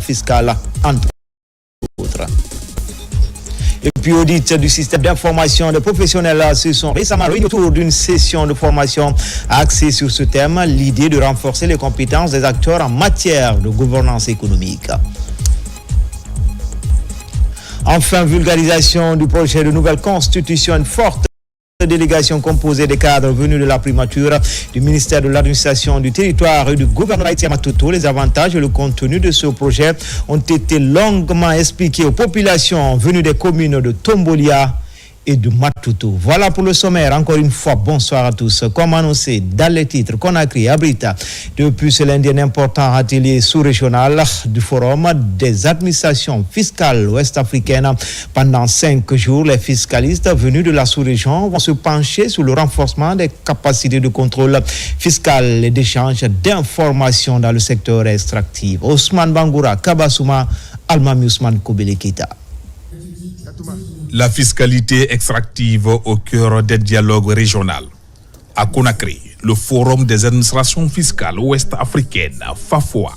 fiscale, entre autres. Et puis audit du système d'information des professionnels se sont récemment réunis autour d'une session de formation axée sur ce thème, l'idée de renforcer les compétences des acteurs en matière de gouvernance économique. Enfin, vulgarisation du projet de nouvelle constitution, une forte délégation composée des cadres venus de la primature du ministère de l'administration du territoire et du gouvernement Haïtien Matoto. Les avantages et le contenu de ce projet ont été longuement expliqués aux populations venues des communes de Tombolia et de Matoto. Voilà pour le sommaire. Encore une fois, bonsoir à tous. Comme annoncé dans les titres, Conakry abrite depuis ce lundi un important atelier sous-régional du Forum des administrations fiscales ouest-africaines. Pendant 5 jours, les fiscalistes venus de la sous-région vont se pencher sur le renforcement des capacités de contrôle fiscal et d'échange d'informations dans le secteur extractif. Ousmane Bangoura, Kabassouma, Almami Ousmane Kobele-Keita. La fiscalité extractive au cœur des dialogues régionaux. À Conakry, le Forum des administrations fiscales ouest-africaines, FAFOA,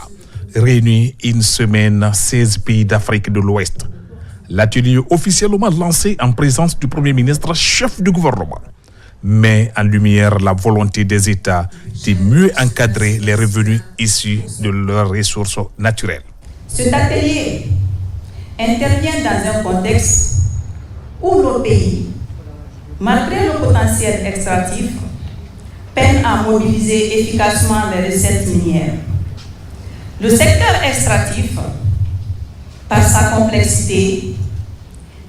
réunit une semaine 16 pays d'Afrique de l'Ouest. L'atelier officiellement lancé en présence du Premier ministre, chef du gouvernement, met en lumière la volonté des États de mieux encadrer les revenus issus de leurs ressources naturelles. Cet atelier intervient dans un contexte où nos pays, malgré le potentiel extractif, peinent à mobiliser efficacement les recettes minières. Le secteur extractif, par sa complexité,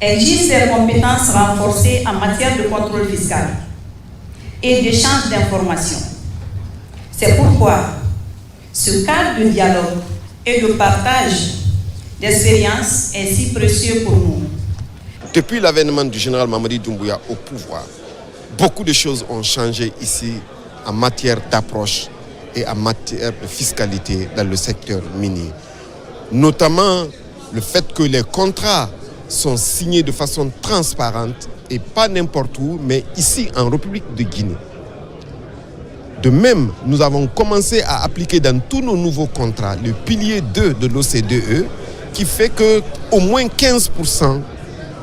exige des compétences renforcées en matière de contrôle fiscal et d'échange d'informations. C'est pourquoi ce cadre de dialogue et de partage d'expériences est si précieux pour nous. Depuis l'avènement du général Mamadi Doumbouya au pouvoir, beaucoup de choses ont changé ici en matière d'approche et en matière de fiscalité dans le secteur minier. Notamment le fait que les contrats sont signés de façon transparente et pas n'importe où, mais ici en République de Guinée. De même, nous avons commencé à appliquer dans tous nos nouveaux contrats le pilier 2 de l'OCDE qui fait qu'au moins 15%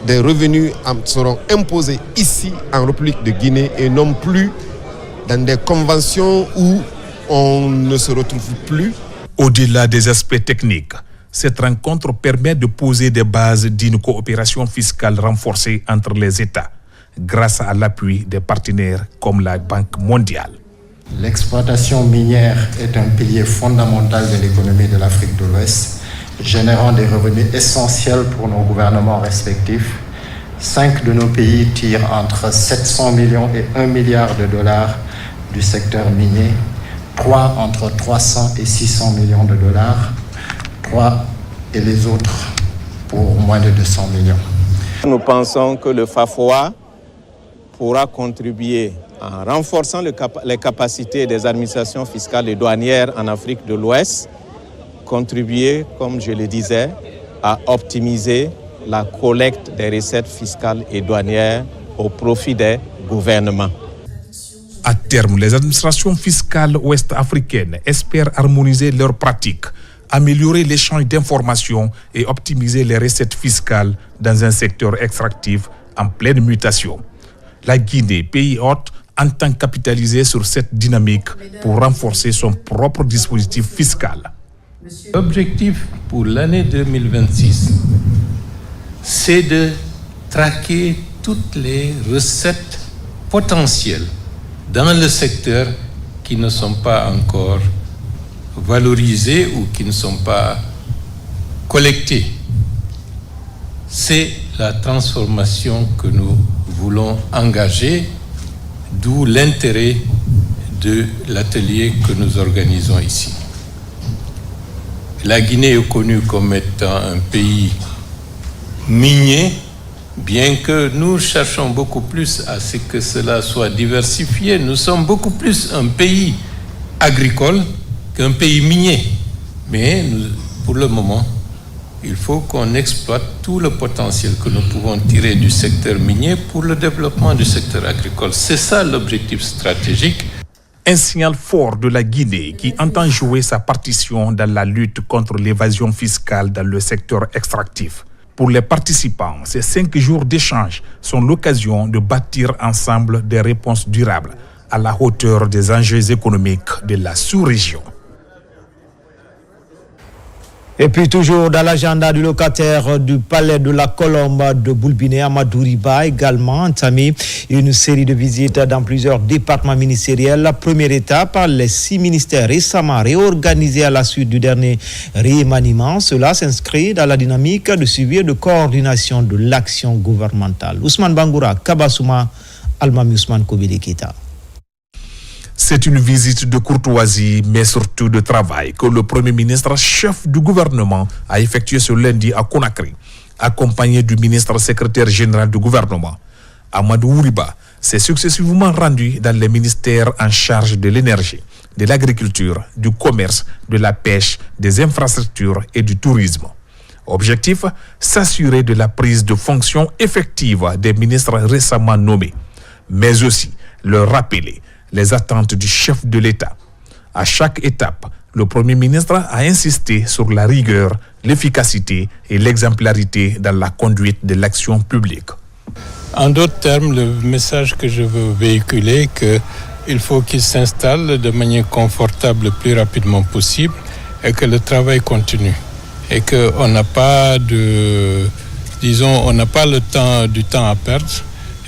des revenus seront imposés ici en République de Guinée et non plus dans des conventions où on ne se retrouve plus. Au-delà des aspects techniques, cette rencontre permet de poser des bases d'une coopération fiscale renforcée entre les États grâce à l'appui des partenaires comme la Banque mondiale. L'exploitation minière est un pilier fondamental de l'économie de l'Afrique de l'Ouest, générant des revenus essentiels pour nos gouvernements respectifs. 5 de nos pays tirent entre 700 millions et 1 milliard de dollars du secteur minier, 3 entre 300 et 600 millions de dollars, 3 et les autres pour moins de 200 millions. Nous pensons que le FAFOA pourra contribuer en renforçant les capacités des administrations fiscales et douanières en Afrique de l'Ouest, contribuer, comme je le disais, à optimiser la collecte des recettes fiscales et douanières au profit des gouvernements. À terme, les administrations fiscales ouest-africaines espèrent harmoniser leurs pratiques, améliorer l'échange d'informations et optimiser les recettes fiscales dans un secteur extractif en pleine mutation. La Guinée, pays hôte, entend capitaliser sur cette dynamique pour renforcer son propre dispositif fiscal. L'objectif pour l'année 2026, c'est de traquer toutes les recettes potentielles dans le secteur qui ne sont pas encore valorisées ou qui ne sont pas collectées. C'est la transformation que nous voulons engager, d'où l'intérêt de l'atelier que nous organisons ici. La Guinée est connue comme étant un pays minier, bien que nous cherchons beaucoup plus à ce que cela soit diversifié. Nous sommes beaucoup plus un pays agricole qu'un pays minier. Mais pour le moment, il faut qu'on exploite tout le potentiel que nous pouvons tirer du secteur minier pour le développement du secteur agricole. C'est ça l'objectif stratégique. Un signal fort de la Guinée qui entend jouer sa partition dans la lutte contre l'évasion fiscale dans le secteur extractif. Pour les participants, ces 5 jours d'échange sont l'occasion de bâtir ensemble des réponses durables à la hauteur des enjeux économiques de la sous-région. Et puis toujours dans l'agenda du locataire du palais de la Colombe de Boulbiné, Amadou Riba, également entamé une série de visites dans plusieurs départements ministériels. La première étape, les 6 ministères récemment réorganisés à la suite du dernier remaniement. Cela s'inscrit dans la dynamique de suivi et de coordination de l'action gouvernementale. Ousmane Bangoura, Kabassouma, Almami Ousmane Kobede Keita. C'est une visite de courtoisie, mais surtout de travail, que le Premier ministre, chef du gouvernement, a effectué ce lundi à Conakry, accompagné du ministre secrétaire général du gouvernement. Amadou Riba s'est successivement rendu dans les ministères en charge de l'énergie, de l'agriculture, du commerce, de la pêche, des infrastructures et du tourisme. Objectif, s'assurer de la prise de fonction effective des ministres récemment nommés, mais aussi leur rappeler les attentes du chef de l'État. À chaque étape, le Premier ministre a insisté sur la rigueur, l'efficacité et l'exemplarité dans la conduite de l'action publique. En d'autres termes, le message que je veux véhiculer est qu'il faut qu'il s'installe de manière confortable le plus rapidement possible et que le travail continue. Et qu'on n'a pas on n'a pas du temps à perdre.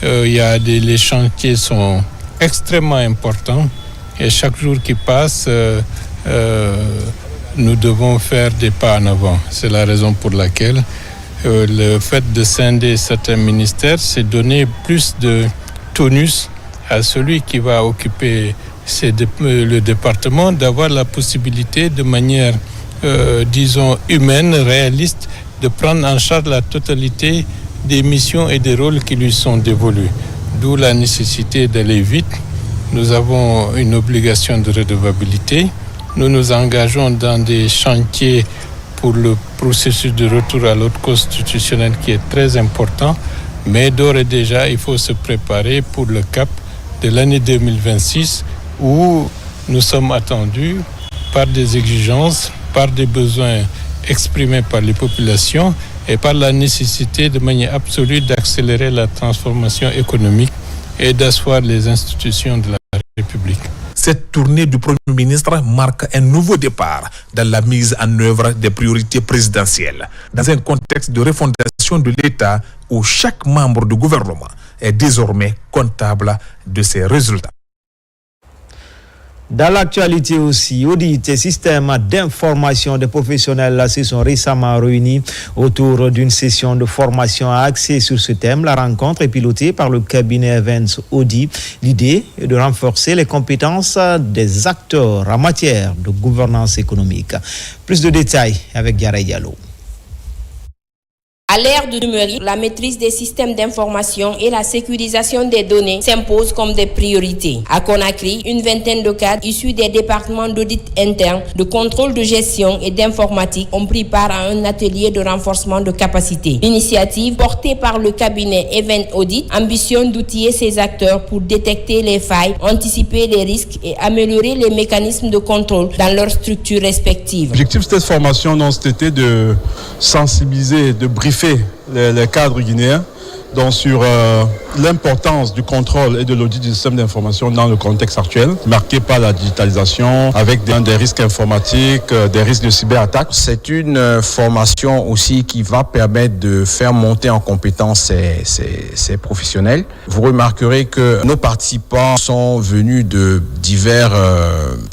Les chantiers sont extrêmement important et chaque jour qui passe, nous devons faire des pas en avant. C'est la raison pour laquelle le fait de scinder certains ministères, c'est donner plus de tonus à celui qui va occuper le département, d'avoir la possibilité de manière, humaine, réaliste, de prendre en charge la totalité des missions et des rôles qui lui sont dévolus. D'où la nécessité d'aller vite. Nous avons une obligation de redevabilité. Nous nous engageons dans des chantiers pour le processus de retour à l'ordre constitutionnel qui est très important. Mais d'ores et déjà, il faut se préparer pour le cap de l'année 2026 où nous sommes attendus par des exigences, par des besoins exprimés par les populations et par la nécessité de manière absolue d'accélérer la transformation économique et d'asseoir les institutions de la République. Cette tournée du Premier ministre marque un nouveau départ dans la mise en œuvre des priorités présidentielles, dans un contexte de refondation de l'État où chaque membre du gouvernement est désormais comptable de ses résultats. Dans l'actualité aussi, audit et système d'information des professionnels se sont récemment réunis autour d'une session de formation axée sur ce thème. La rencontre est pilotée par le cabinet Events Audit. L'idée est de renforcer les compétences des acteurs en matière de gouvernance économique. Plus de détails avec Diarra Diallo. À l'ère du numérique, la maîtrise des systèmes d'information et la sécurisation des données s'imposent comme des priorités. À Conakry, une vingtaine de cadres issus des départements d'audit interne, de contrôle de gestion et d'informatique ont pris part à un atelier de renforcement de capacités. L'initiative, portée par le cabinet Event Audit, ambitionne d'outiller ces acteurs pour détecter les failles, anticiper les risques et améliorer les mécanismes de contrôle dans leurs structures respectives. L'objectif de cette formation, c'était de sensibiliser, de briefer les cadres guinéens sur l'importance du contrôle et de l'audit du système d'information dans le contexte actuel, marqué par la digitalisation, avec des risques informatiques, des risques de cyberattaque. C'est une formation aussi qui va permettre de faire monter en compétence ces professionnels. Vous remarquerez que nos participants sont venus de diverses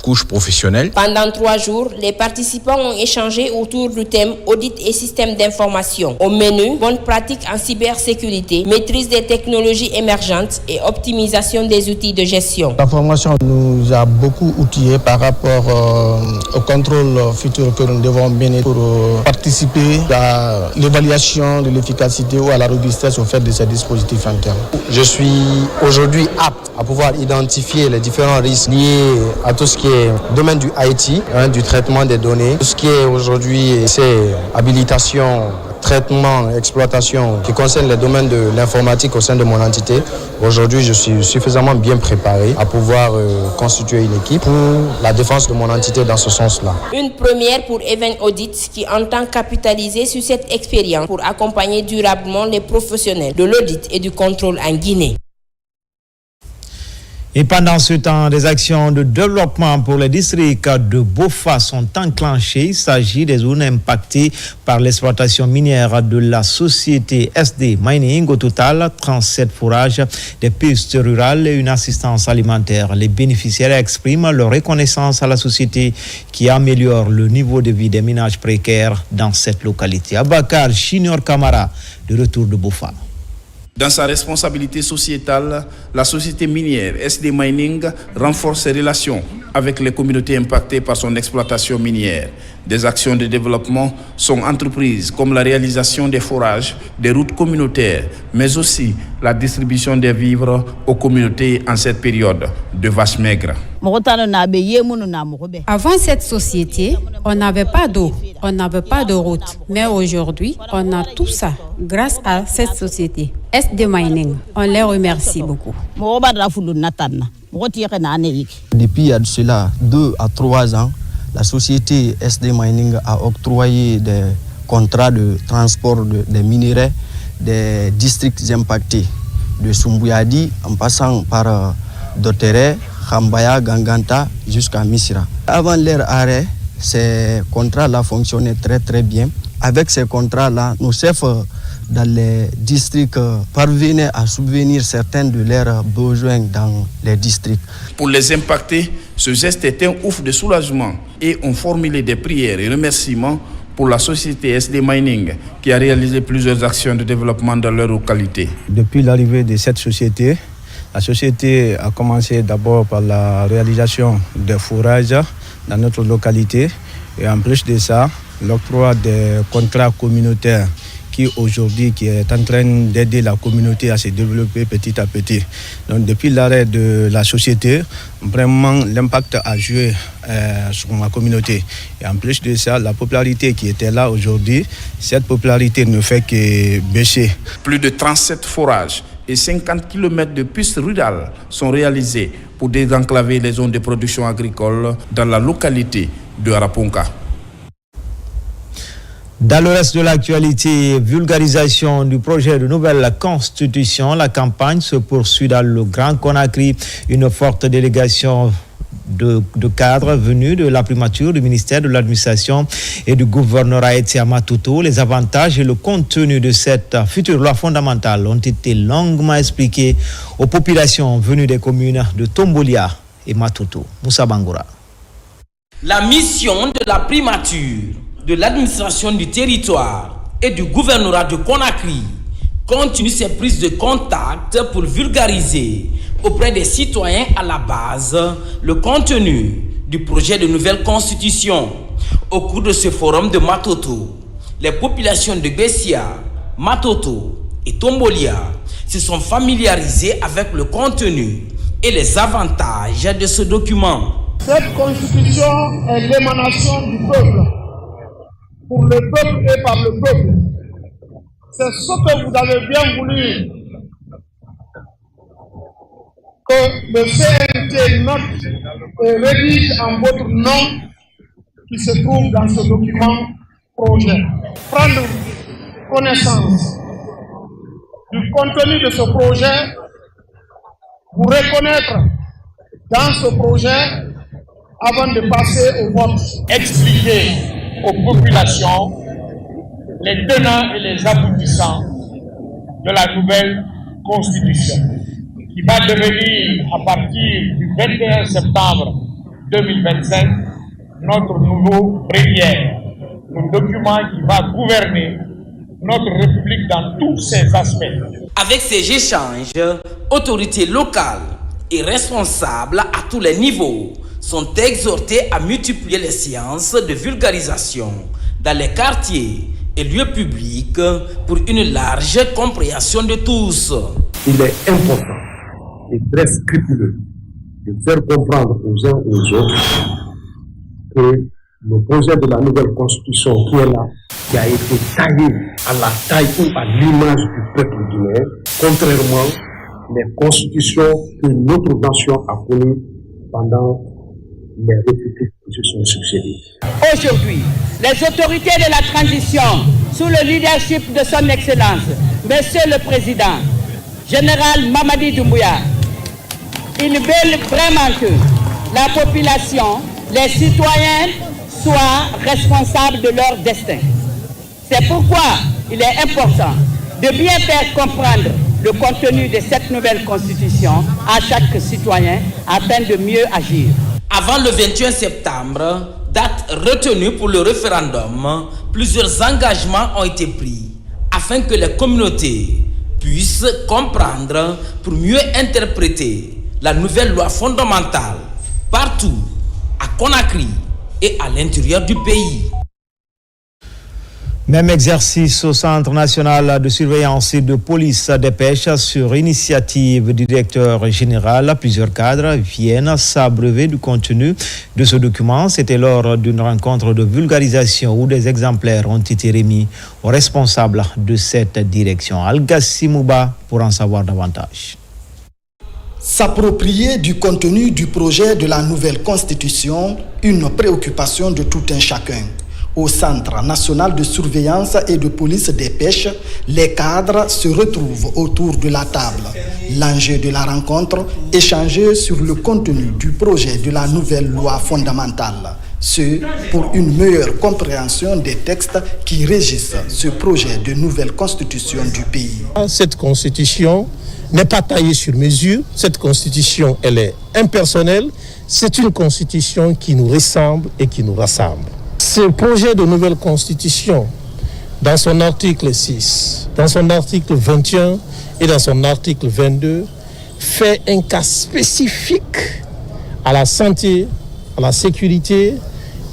couches professionnelles. Pendant 3 jours, les participants ont échangé autour du thème audit et système d'information. Au menu, bonnes pratiques en cybersécurité, maîtrise des technologies émergentes et optimisation des outils de gestion. La formation nous a beaucoup outillés par rapport au contrôle futur que nous devons mener pour participer à l'évaluation de l'efficacité ou à la robustesse au fait de ces dispositifs internes. Je suis aujourd'hui apte à pouvoir identifier les différents risques liés à tout ce qui est domaine du IT, du traitement des données, tout ce qui est aujourd'hui ces habilitations traitement, exploitation qui concerne les domaines de l'informatique au sein de mon entité, aujourd'hui je suis suffisamment bien préparé à pouvoir constituer une équipe pour la défense de mon entité dans ce sens-là. Une première pour Even Audit qui entend capitaliser sur cette expérience pour accompagner durablement les professionnels de l'audit et du contrôle en Guinée. Et pendant ce temps, des actions de développement pour les districts de Bofa sont enclenchées. Il s'agit des zones impactées par l'exploitation minière de la société SD Mining. Au total, 37 forages, des pistes rurales et une assistance alimentaire. Les bénéficiaires expriment leur reconnaissance à la société qui améliore le niveau de vie des ménages précaires dans cette localité. Abakar Junior Camara, de retour de Bofa. Dans sa responsabilité sociétale, la société minière SD Mining renforce ses relations avec les communautés impactées par son exploitation minière. Des actions de développement sont entreprises comme la réalisation des forages, des routes communautaires, mais aussi la distribution des vivres aux communautés en cette période de vaches maigres. Avant cette société, on n'avait pas d'eau, on n'avait pas de route. Mais aujourd'hui, on a tout ça grâce à cette société. SD Mining, on les remercie beaucoup. Depuis il y a de cela 2 à 3 ans, la société SD Mining a octroyé des contrats de transport des minerais des districts impactés de Sumbouyadi en passant par Dotere, Khambaya, Ganganta jusqu'à Missira. Avant leur arrêt, ces contrats-là fonctionnaient très très bien. Avec ces contrats-là, nos chefs dans les districts parvenaient à subvenir certains de leurs besoins dans les districts. Pour les impactés, ce geste est un ouf de soulagement et ont formulé des prières et remerciements pour la société SD Mining qui a réalisé plusieurs actions de développement dans leur localité. Depuis l'arrivée de cette société, la société a commencé d'abord par la réalisation des forages dans notre localité et en plus de ça, l'octroi des contrats communautaires qui est en train d'aider la communauté à se développer petit à petit. Donc depuis l'arrêt de la société, vraiment l'impact a joué sur ma communauté. Et en plus de ça, la popularité qui était là aujourd'hui, cette popularité ne fait que baisser. Plus de 37 forages et 50 km de pistes rurales sont réalisés pour désenclaver les zones de production agricole dans la localité de Araponka. Dans le reste de l'actualité, vulgarisation du projet de nouvelle constitution, la campagne se poursuit dans le Grand Conakry. Une forte délégation de cadres venus de la primature du ministère de l'administration et du gouvernorat été à Maputo. Les avantages et le contenu de cette future loi fondamentale ont été longuement expliqués aux populations venues des communes de Tombolia et Maputo. Moussa Bangoura. La mission de la primature de l'administration du territoire et du gouvernorat de Conakry continue ses prises de contact pour vulgariser auprès des citoyens à la base le contenu du projet de nouvelle constitution. Au cours de ce forum de Matoto, les populations de Bessia, Matoto et Tombolia se sont familiarisées avec le contenu et les avantages de ce document. Cette constitution est l'émanation du peuple. Pour le peuple et par le peuple. C'est ce que vous avez bien voulu que le CNT note et rédige en votre nom qui se trouve dans ce document projet. Prendre connaissance du contenu de ce projet, vous reconnaître dans ce projet avant de passer au vote. Expliquer aux populations les tenants et les aboutissants de la nouvelle constitution qui va devenir à partir du 21 septembre 2025 notre nouveau bréviaire, le document qui va gouverner notre République dans tous ses aspects. Avec ces échanges, autorités locales et responsables à tous les niveaux sont exhortés à multiplier les séances de vulgarisation dans les quartiers et lieux publics pour une large compréhension de tous. Il est important et très scrupuleux de faire comprendre aux uns aux autres que Le projet de la nouvelle constitution qui est là, qui a été taillé à la taille ou à l'image du peuple guinéen, contrairement aux constitutions que notre nation a connues pendant les républiques qui se sont succédées. Aujourd'hui, les autorités de la transition, sous le leadership de son Excellence, Monsieur le Président, Général Mamadi Doumbouya, ils veulent vraiment que la population, les citoyens, soient responsables de leur destin. C'est pourquoi il est important de bien faire comprendre le contenu de cette nouvelle constitution à chaque citoyen afin de mieux agir. Avant le 21 septembre, date retenue pour le référendum, plusieurs engagements ont été pris afin que les communautés puissent comprendre pour mieux interpréter la nouvelle loi fondamentale partout à Conakry et à l'intérieur du pays. Même exercice au Centre national de surveillance et de police des pêches sur initiative du directeur général. Plusieurs cadres viennent s'abreuver du contenu de ce document. C'était lors d'une rencontre de vulgarisation où des exemplaires ont été remis aux responsables de cette direction. Al-Gassi Mouba pour en savoir davantage. S'approprier du contenu du projet de la nouvelle constitution, une préoccupation de tout un chacun. Au Centre national de surveillance et de police des pêches, les cadres se retrouvent autour de la table. L'enjeu de la rencontre, échanger sur le contenu du projet de la nouvelle loi fondamentale. Ce, pour une meilleure compréhension des textes qui régissent ce projet de nouvelle constitution du pays. Cette constitution n'est pas taillée sur mesure. Cette constitution, elle est impersonnelle. C'est une constitution qui nous ressemble et qui nous rassemble. Ce projet de nouvelle constitution, dans son article 6, dans son article 21 et dans son article 22, fait un cas spécifique à la santé, à la sécurité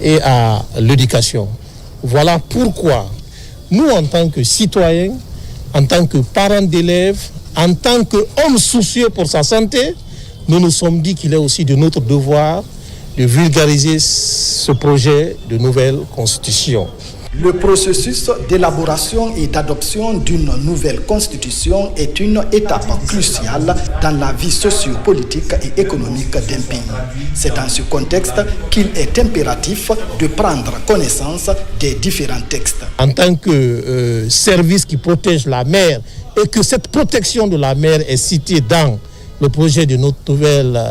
et à l'éducation. Voilà pourquoi nous, en tant que citoyens, en tant que parents d'élèves, en tant qu'hommes soucieux pour sa santé, nous nous sommes dit qu'il est aussi de notre devoir de vulgariser ce projet de nouvelle constitution. Le processus d'élaboration et d'adoption d'une nouvelle constitution est une étape cruciale dans la vie sociopolitique et économique d'un pays. C'est dans ce contexte qu'il est impératif de prendre connaissance des différents textes. En tant que service qui protège la mer et que cette protection de la mer est citée dans le projet de notre nouvelle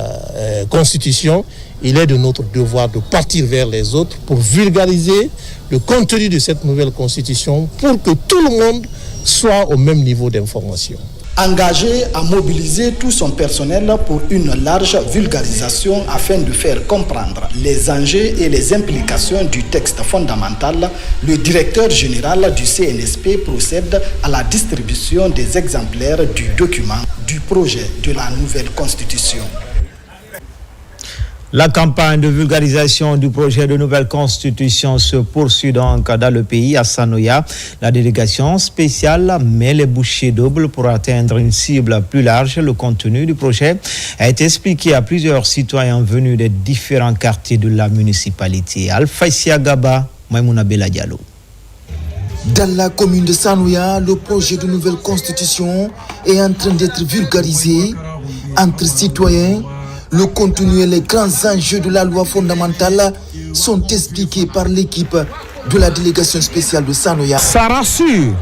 constitution, il est de notre devoir de partir vers les autres pour vulgariser le contenu de cette nouvelle constitution pour que tout le monde soit au même niveau d'information. Engagé à mobiliser tout son personnel pour une large vulgarisation afin de faire comprendre les enjeux et les implications du texte fondamental, le directeur général du CNSP procède à la distribution des exemplaires du document du projet de la nouvelle constitution. La campagne de vulgarisation du projet de nouvelle constitution se poursuit donc dans le pays, à Sanoya. La délégation spéciale met les bouchées doubles pour atteindre une cible plus large. Le contenu du projet a été expliqué à plusieurs citoyens venus des différents quartiers de la municipalité. Alphaïsia Gaba, Maïmouna Bella Diallo. Dans la commune de Sanoya, le projet de nouvelle constitution est en train d'être vulgarisé entre citoyens. Le contenu et les grands enjeux de la loi fondamentale sont expliqués par l'équipe de la délégation spéciale de Sanoya. Ça rassure,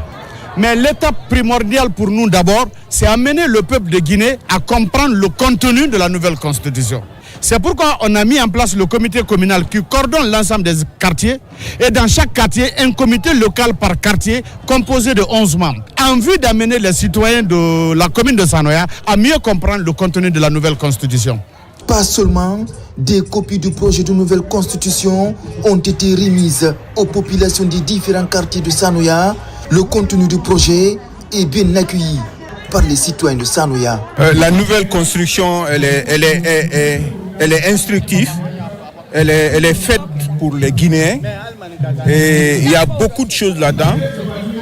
mais l'étape primordiale pour nous d'abord, c'est amener le peuple de Guinée à comprendre le contenu de la nouvelle constitution. C'est pourquoi on a mis en place le comité communal qui coordonne l'ensemble des quartiers et dans chaque quartier, un comité local par quartier composé de 11 membres en vue d'amener les citoyens de la commune de Sanoya à mieux comprendre le contenu de la nouvelle constitution. Pas seulement, des copies du projet de nouvelle constitution ont été remises aux populations des différents quartiers de Sanoya. Le contenu du projet est bien accueilli par les citoyens de Sanoya. La nouvelle construction, elle est instructive, elle est faite pour les Guinéens et il y a beaucoup de choses là-dedans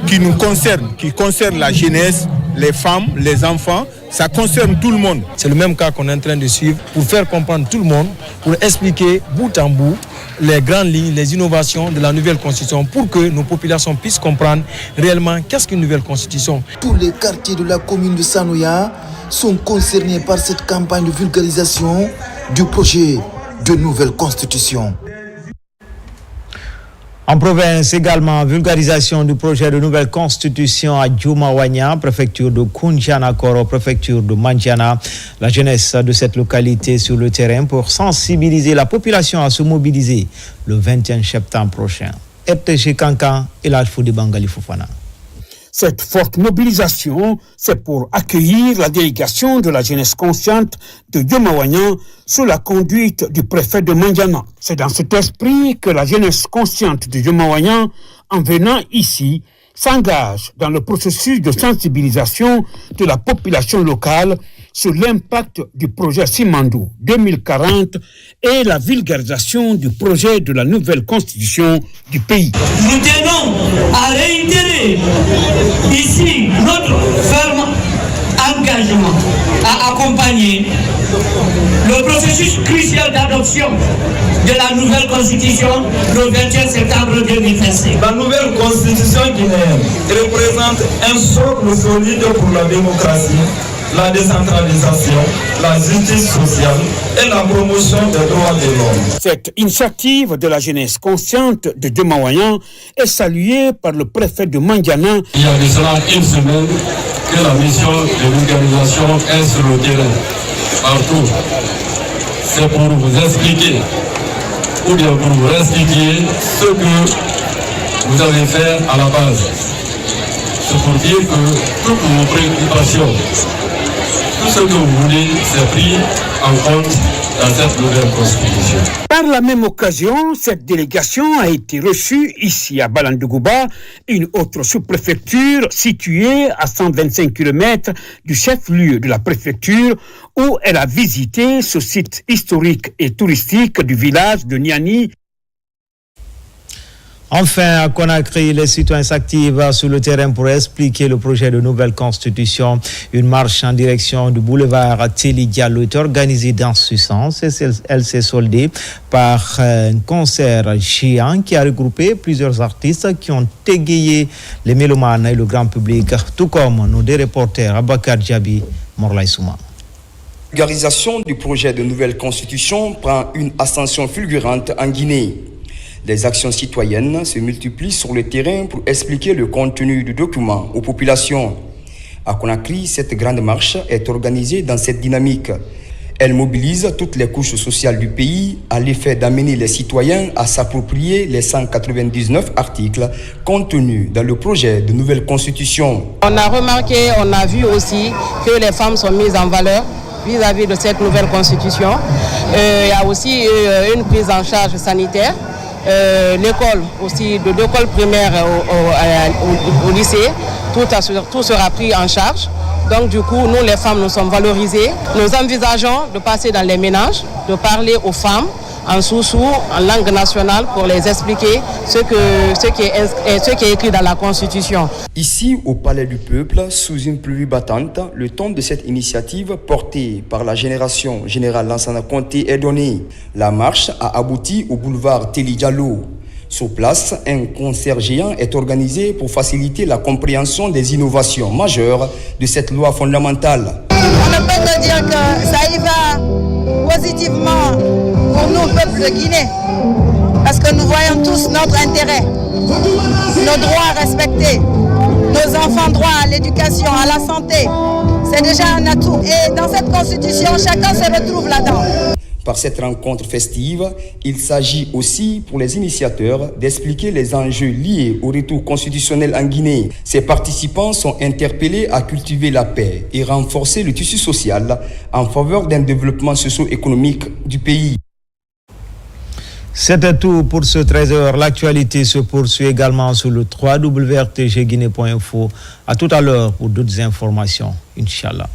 qui nous concernent, qui concernent la jeunesse, les femmes, les enfants, ça concerne tout le monde. C'est le même cas qu'on est en train de suivre pour faire comprendre tout le monde, pour expliquer bout en bout les grandes lignes, les innovations de la nouvelle constitution pour que nos populations puissent comprendre réellement qu'est-ce qu'une nouvelle constitution. Tous les quartiers de la commune de Sanoya sont concernés par cette campagne de vulgarisation du projet de nouvelle constitution. En province également, vulgarisation du projet de nouvelle constitution à Djoumawanya, préfecture de Koundiana-Koro, préfecture de Mandiana. La jeunesse de cette localité sur le terrain pour sensibiliser la population à se mobiliser le 21 septembre prochain. FTG Kankan et l'Alfoudi Bangali Fofana. Cette forte mobilisation, c'est pour accueillir la délégation de la jeunesse consciente de Djoumawanya sous la conduite du préfet de Mandiana. C'est dans cet esprit que la jeunesse consciente de Djoumawanya, en venant ici, s'engage dans le processus de sensibilisation de la population locale sur l'impact du projet Simandou 2040 et la vulgarisation du projet de la nouvelle constitution du pays. Nous tenons à réitérer ici notre ferme engagement à accompagner le processus crucial d'adoption de la nouvelle constitution le 21 septembre 2025. La nouvelle constitution guinéenne représente un socle solide pour la démocratie, la décentralisation, la justice sociale et la promotion des droits de l'homme. Cette initiative de la jeunesse consciente de Djoumawanya est saluée par le préfet de Mandiana. Il y a de cela une semaine que la mission de vulgarisation est sur le terrain, partout. C'est pour vous expliquer, ou bien pour vous expliquer ce que vous avez fait à la base. C'est pour dire que toutes vos préoccupations, tout ce que vous voulez, c'est pris en compte dans cette nouvelle constitution. Par la même occasion, cette délégation a été reçue ici à Balandegouba, une autre sous-préfecture située à 125 km du chef-lieu de la préfecture, où elle a visité ce site historique et touristique du village de Niani. Enfin, à Conakry, les citoyens s'activent sur le terrain pour expliquer le projet de nouvelle constitution. Une marche en direction du boulevard Téli Diallo est organisée dans ce sens. Elle s'est soldée par un concert géant qui a regroupé plusieurs artistes qui ont égayé les mélomanes et le grand public, tout comme nos deux reporters Abakar Djabi, Morlaï Souma. La vulgarisation du projet de nouvelle constitution prend une ascension fulgurante en Guinée. Les actions citoyennes se multiplient sur le terrain pour expliquer le contenu du document aux populations. À Conakry, cette grande marche est organisée dans cette dynamique. Elle mobilise toutes les couches sociales du pays à l'effet d'amener les citoyens à s'approprier les 199 articles contenus dans le projet de nouvelle constitution. On a remarqué, on a vu aussi que les femmes sont mises en valeur vis-à-vis de cette nouvelle constitution. Il y a aussi une prise en charge sanitaire. L'école aussi, de l'école primaire au lycée, tout sera pris en charge. Donc du coup, nous les femmes, nous sommes valorisées. Nous envisageons de passer dans les ménages, de parler aux femmes en soussou, en langue nationale, pour les expliquer ce qui est écrit dans la Constitution. Ici, au Palais du Peuple, sous une pluie battante, le ton de cette initiative portée par la génération générale Lansana Conté est donné. La marche a abouti au boulevard Téli Diallo. Sur place, un concert géant est organisé pour faciliter la compréhension des innovations majeures de cette loi fondamentale. On ne peut que dire que ça y va positivement pour nous, peuple de Guinée, parce que nous voyons tous notre intérêt, nos droits respectés, nos enfants droits à l'éducation, à la santé. C'est déjà un atout. Et dans cette constitution, chacun se retrouve là-dedans. Par cette rencontre festive, il s'agit aussi pour les initiateurs d'expliquer les enjeux liés au retour constitutionnel en Guinée. Ces participants sont interpellés à cultiver la paix et renforcer le tissu social en faveur d'un développement socio-économique du pays. C'était tout pour ce 13h. L'actualité se poursuit également sur le www.rtgguinée.info. À tout à l'heure pour d'autres informations. Inch'Allah.